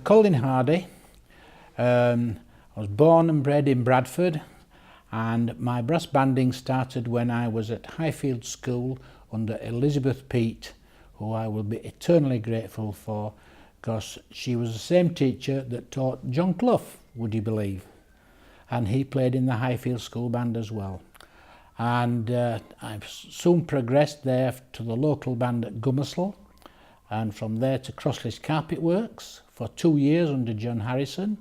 Colin Hardy. I was born and bred in Bradford, and my brass banding started when I was at Highfield School under Elizabeth Peat, who I will be eternally grateful for, because she was the same teacher that taught John Clough, would you believe? And he played in the Highfield School band as well. And I've soon progressed there to the local band at Gummersall, and from there to Crossley's Carpet Works for 2 years under John Harrison.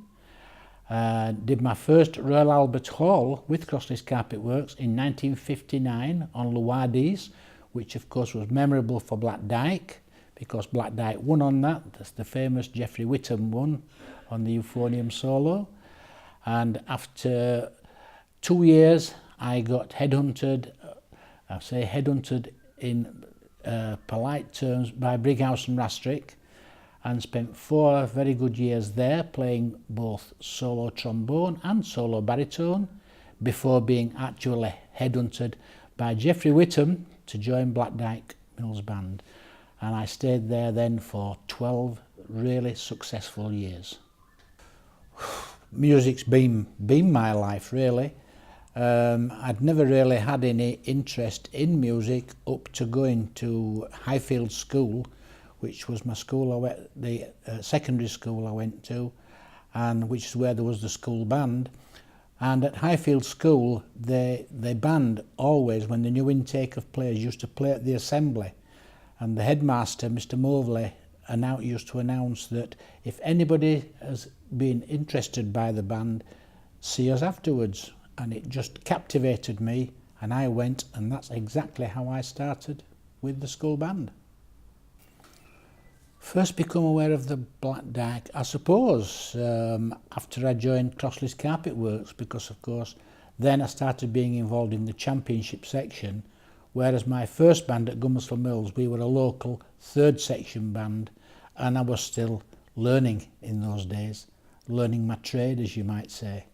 Did my first Royal Albert Hall with Crossley's Carpet Works in 1959 on Lowadis, which of course was memorable for Black Dyke, because Black Dyke won on that. That's the famous Geoffrey Whittam won on the euphonium solo. And after 2 years I got headhunted, I say headhunted in polite terms, by Brighouse and Rastrick, and spent 4 very good years there playing both solo trombone and solo baritone before being actually headhunted by Geoffrey Whittam to join Black Dyke Mills Band, and I stayed there then for 12 really successful years. Music's been my life really. I'd never really had any interest in music up to going to Highfield School, which was my school, the secondary school I went to, and which is where there was the school band. And at Highfield School, they band always, when the new intake of players used to play at the assembly, and the headmaster, Mr. Moveley, used to announce that if anybody has been interested by the band, see us afterwards. And it just captivated me, and I went, and that's exactly how I started with the school band. First become aware of the Black Dyke, I suppose, after I joined Crossley's Carpet Works, because of course then I started being involved in the championship section, whereas my first band at Gummersall Mills, we were a local 3rd section band, and I was still learning in those days, learning my trade, as you might say.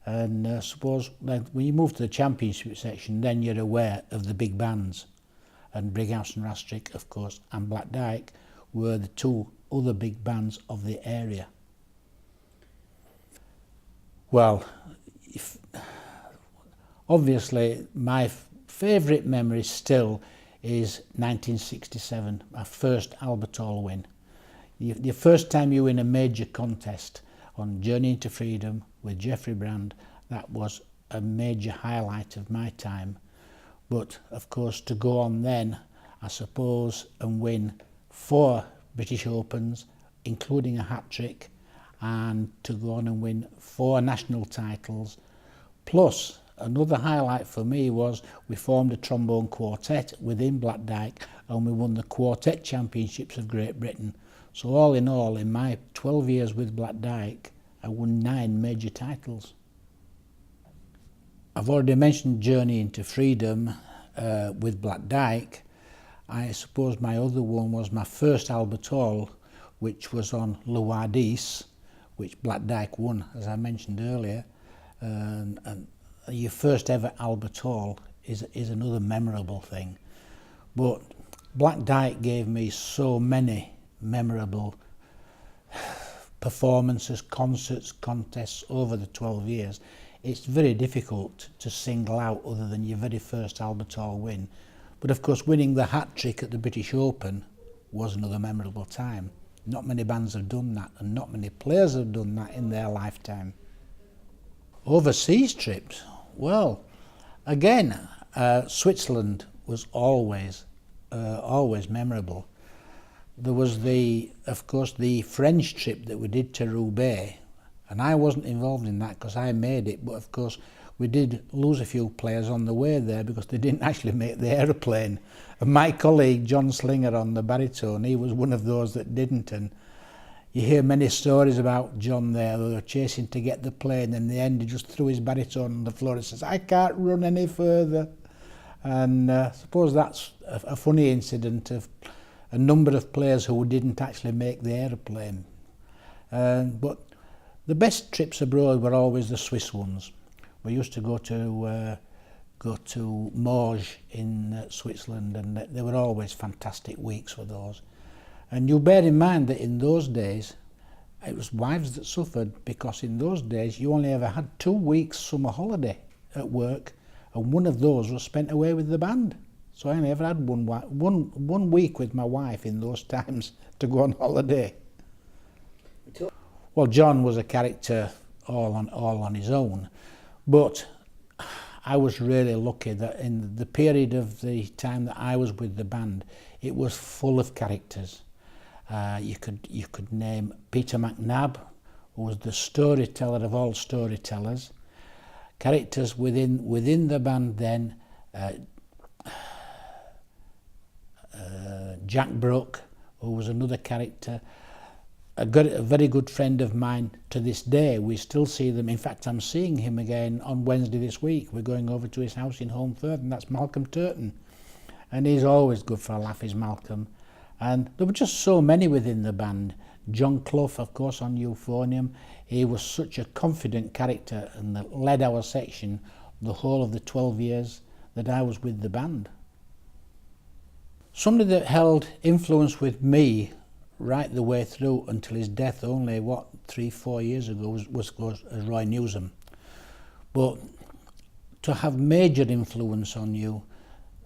And I suppose when you move to the championship section, then you're aware of the big bands, and Brighouse and Rastrick, of course, and Black Dyke were the 2 other big bands of the area. Well, obviously my favourite memory still is 1967, my first Albert Hall win. The first time you win a major contest on Journey into Freedom with Geoffrey Brand, that was a major highlight of my time. But of course, to go on then, I suppose, and win 4 British Opens, including a hat-trick, and to go on and win 4 national titles. Plus, another highlight for me was we formed a trombone quartet within Black Dyke, and we won the Quartet Championships of Great Britain. So all, in my 12 years with Black Dyke, I won 9 major titles. I've already mentioned Journey into Freedom with Black Dyke. I suppose my other one was my first Albert Hall, which was on Lowadis, which Black Dyke won, as I mentioned earlier. And your first ever Albert Hall is another memorable thing. But Black Dyke gave me so many memorable performances, concerts, contests over the 12 years. It's very difficult to single out other than your very first Albert Hall win. But of course, winning the hat-trick at the British Open was another memorable time. Not many bands have done that, and not many players have done that in their lifetime. Overseas trips, well, again, Switzerland was always memorable. There was of course, the French trip that we did to Roubaix, and I wasn't involved in that because I made it, but of course we did lose a few players on the way there because they didn't actually make the aeroplane. And my colleague John Slinger on the baritone, he was one of those that didn't, and you hear many stories about John there. They were chasing to get the plane, and in the end he just threw his baritone on the floor and says, "I can't run any further." And I suppose that's a funny incident of a number of players who didn't actually make the aeroplane. But the best trips abroad were always the Swiss ones. We used to go to Morges in Switzerland, and they were always fantastic weeks for those. And you bear in mind that in those days it was wives that suffered, because in those days you only ever had 2 weeks summer holiday at work, and one of those was spent away with the band. So I only ever had one week with my wife in those times to go on holiday. Well, John was a character all on his own, but I was really lucky that in the period of the time that I was with the band, it was full of characters. You could name Peter McNabb, who was the storyteller of all storytellers. Characters within the band then, Jack Brooke, who was another character, a very good friend of mine to this day. We still see them. In fact, I'm seeing him again on Wednesday this week. We're going over to his house in Holmfirth, and that's Malcolm Turton. And he's always good for a laugh, is Malcolm. And there were just so many within the band. John Clough, of course, on euphonium. He was such a confident character and that led our section the whole of the 12 years that I was with the band. Somebody that held influence with me right the way through until his death only, 3-4 years ago, was Roy Newsom. But to have major influence on you,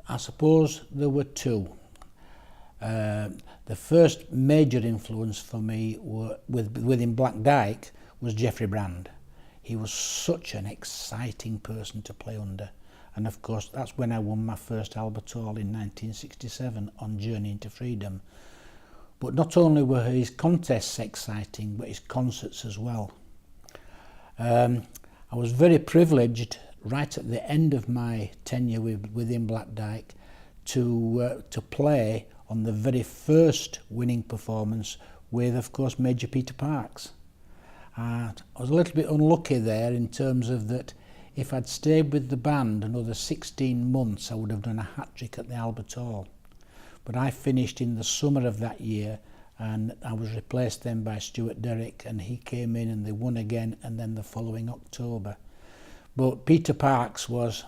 I suppose there were two. The first major influence for me within Black Dyke was Geoffrey Brand. He was such an exciting person to play under. And of course, that's when I won my first Albert Hall in 1967 on Journey into Freedom. But not only were his contests exciting, but his concerts as well. I was very privileged right at the end of my tenure within Black Dyke to play on the very first winning performance with, of course, Major Peter Parks. I was a little bit unlucky there in terms of that if I'd stayed with the band another 16 months, I would have done a hat-trick at the Albert Hall. But I finished in the summer of that year, and I was replaced then by Stuart Derrick, and he came in and they won again, and then the following October. But Peter Parks was,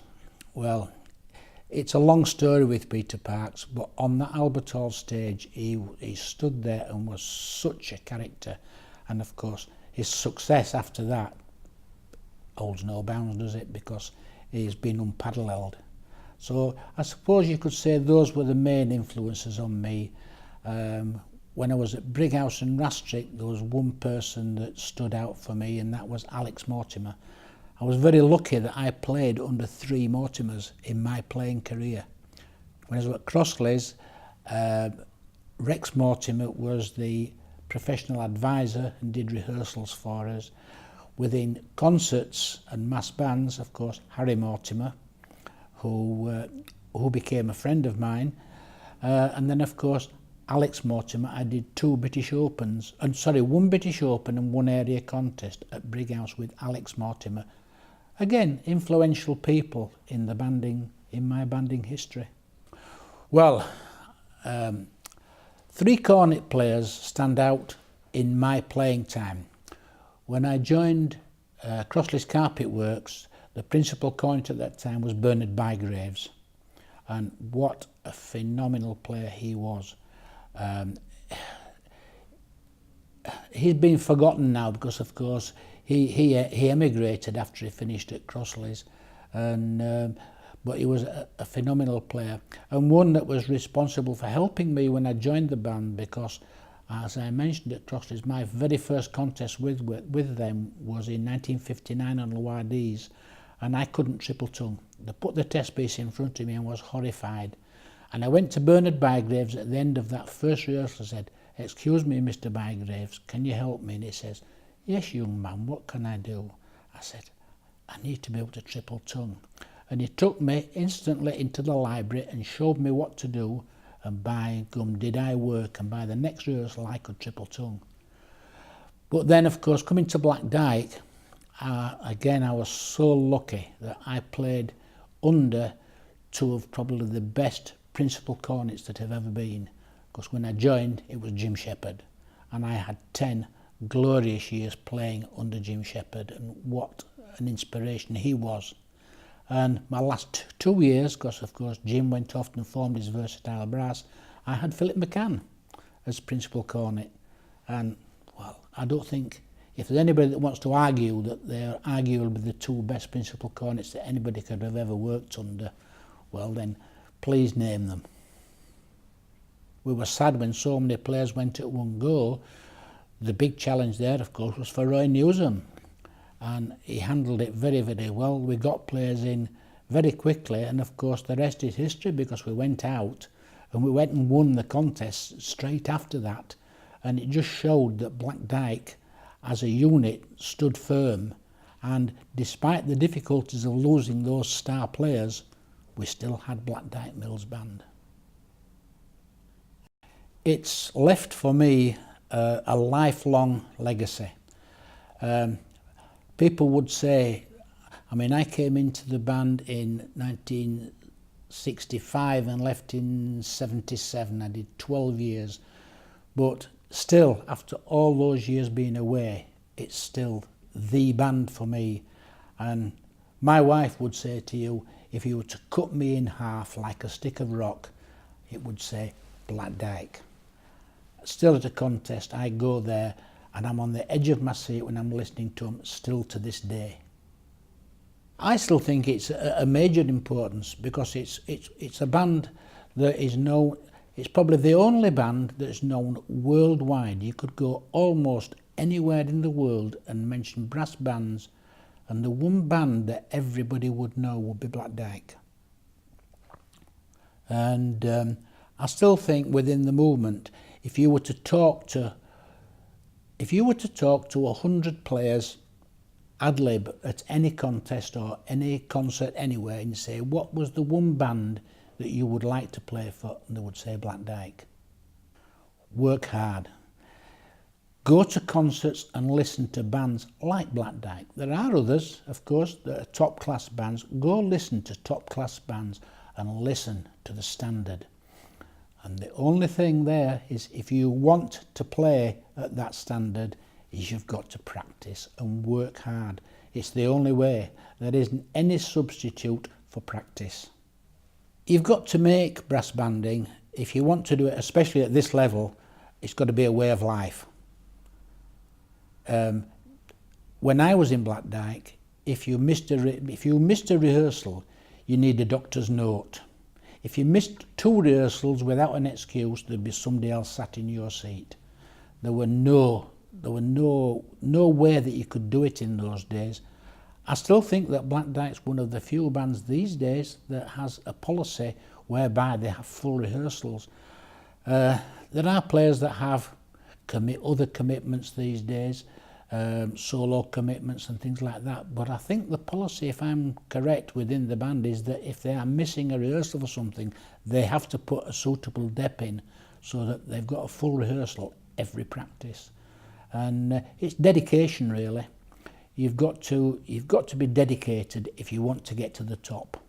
well, it's a long story with Peter Parks, but on that Albert Hall stage, he stood there and was such a character. And of course, his success after that holds no bounds, does it? Because he's been unparalleled. So I suppose you could say those were the main influences on me. When I was at Brighouse and Rastrick, there was one person that stood out for me, and that was Alex Mortimer. I was very lucky that I played under 3 Mortimers in my playing career. When I was at Crossleys, Rex Mortimer was the professional advisor and did rehearsals for us. Within concerts and mass bands, of course, Harry Mortimer, who became a friend of mine. And then, of course, Alex Mortimer. I did 2 British Opens, one British Open and 1 area contest at Brighouse with Alex Mortimer. Again, influential people in my banding history. Well, 3 cornet players stand out in my playing time. When I joined Crossleys Carpet Works, the principal cornet at that time was Bernard Bygraves, and what a phenomenal player he was. He's been forgotten now because, of course, he emigrated after he finished at Crossleys, but he was a phenomenal player, and one that was responsible for helping me when I joined the band, because, as I mentioned at Crossleys, my very first contest with them was in 1959 on Loire-Dise, and I couldn't triple tongue. They put the test piece in front of me and was horrified. And I went to Bernard Bygraves at the end of that first rehearsal and said, "Excuse me, Mr. Bygraves, can you help me?" And he says, "Yes, young man, what can I do?" I said, "I need to be able to triple tongue." And he took me instantly into the library and showed me what to do, and by gum did I work, and by the next rehearsal I could triple tongue. But then, of course, coming to Black Dyke, again I was so lucky that I played under 2 of probably the best principal cornets that have ever been, because when I joined it was Jim Shepherd, and I had 10 glorious years playing under Jim Shepherd, and what an inspiration he was. And my last 2 years, because of course Jim went off and formed his versatile brass, I had Philip McCann as principal cornet, and Well, I don't think, if there's anybody that wants to argue that they're arguably the two best principal cornets that anybody could have ever worked under, well then, please name them. We were sad when so many players went at one go. The big challenge there, of course, was for Roy Newsom, and he handled it very, very well. We got players in very quickly, and of course the rest is history, because we went out and we went and won the contest straight after that, and it just showed that Black Dyke as a unit stood firm, and despite the difficulties of losing those star players, we still had Black Dyke Mills Band. It's left for me a lifelong legacy. People would say, I mean, I came into the band in 1965 and left in 77. I did 12 years, but still, after all those years being away, it's still the band for me. And my wife would say to you, if you were to cut me in half like a stick of rock, it would say Black Dyke. Still at a contest, I go there and I'm on the edge of my seat when I'm listening to them, still to this day. I still think it's a major importance, because it's a band that is known. It's probably the only band that's known worldwide. You could go almost anywhere in the world and mention brass bands, and the one band that everybody would know would be Black Dyke. And I still think within the movement, if you were to talk to 100 players ad lib at any contest or any concert anywhere, and say, what was the one band that you would like to play for, and they would say Black Dyke. Work hard. Go to concerts and listen to bands like Black Dyke. There are others, of course, that are top class bands. Go listen to top class bands and listen to the standard. And the only thing there is, if you want to play at that standard, is you've got to practice and work hard. It's the only way. There isn't any substitute for practice. You've got to make brass banding, if you want to do it, especially at this level, it's got to be a way of life. When I was in Black Dyke, if you missed a rehearsal, you need a doctor's note. If you missed 2 rehearsals without an excuse, there'd be somebody else sat in your seat. There were no way that you could do it in those days. I still think that Black Dyke's one of the few bands these days that has a policy whereby they have full rehearsals. There are players that have other commitments these days, solo commitments and things like that, but I think the policy, if I'm correct within the band, is that if they are missing a rehearsal for something, they have to put a suitable dep in so that they've got a full rehearsal every practice. And it's dedication, really. You've got to be dedicated if you want to get to the top.